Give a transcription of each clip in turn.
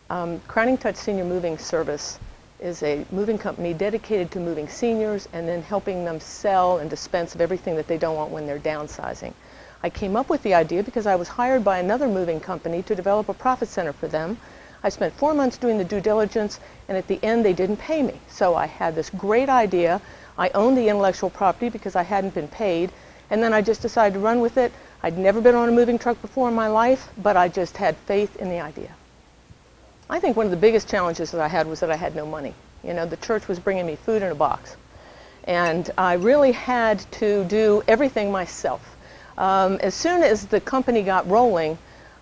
Crowning Touch Senior Moving Service is a moving company dedicated to moving seniors and then helping them sell and dispense of everything that they don't want when they're downsizing. I came up with the idea because I was hired by another moving company to develop a profit center for them. I spent 4 months doing the due diligence, and at the end they didn't pay me. So I had this great idea. I owned the intellectual property because I hadn't been paid, and then I just decided to run with it. I'd never been on a moving truck before in my life, but I just had faith in the idea. I think one of the biggest challenges that I had was that I had no money. You know, the church was bringing me food in a box, and I really had to do everything myself. As soon as the company got rolling,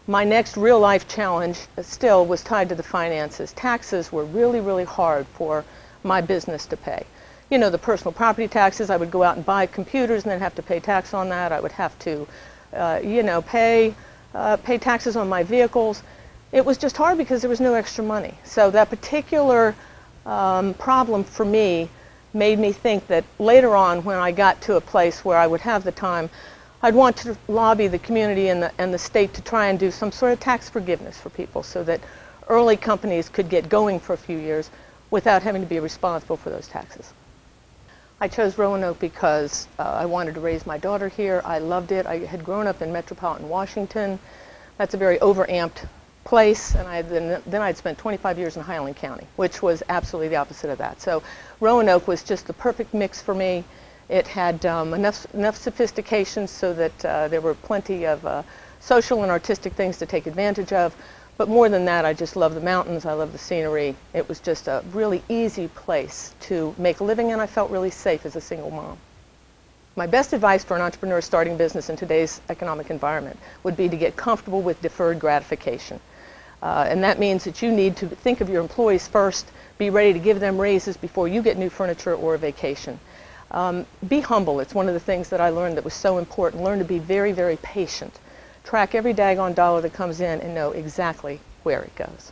my next real-life challenge still was tied to the finances. Taxes were really, really hard for my business to pay. You know, the personal property taxes, I would go out and buy computers and then have to pay tax on that. I would have to, pay taxes on my vehicles. It was just hard because there was no extra money. So that particular problem for me made me think that later on, when I got to a place where I would have the time, I'd want to lobby the community and the state to try and do some sort of tax forgiveness for people so that early companies could get going for a few years without having to be responsible for those taxes. I chose Roanoke because I wanted to raise my daughter here. I loved it. I had grown up in metropolitan Washington. That's a very overamped place, and then I'd spent 25 years in Highland County, which was absolutely the opposite of that. So Roanoke was just the perfect mix for me. It had enough sophistication so that there were plenty of social and artistic things to take advantage of. But more than that, I just love the mountains. I love the scenery. It was just a really easy place to make a living, and I felt really safe as a single mom. My best advice for an entrepreneur starting business in today's economic environment would be to get comfortable with deferred gratification. And that means that you need to think of your employees first, be ready to give them raises before you get new furniture or a vacation. Be humble. It's one of the things that I learned that was so important. Learn to be very, very patient. Track every daggone dollar that comes in and know exactly where it goes.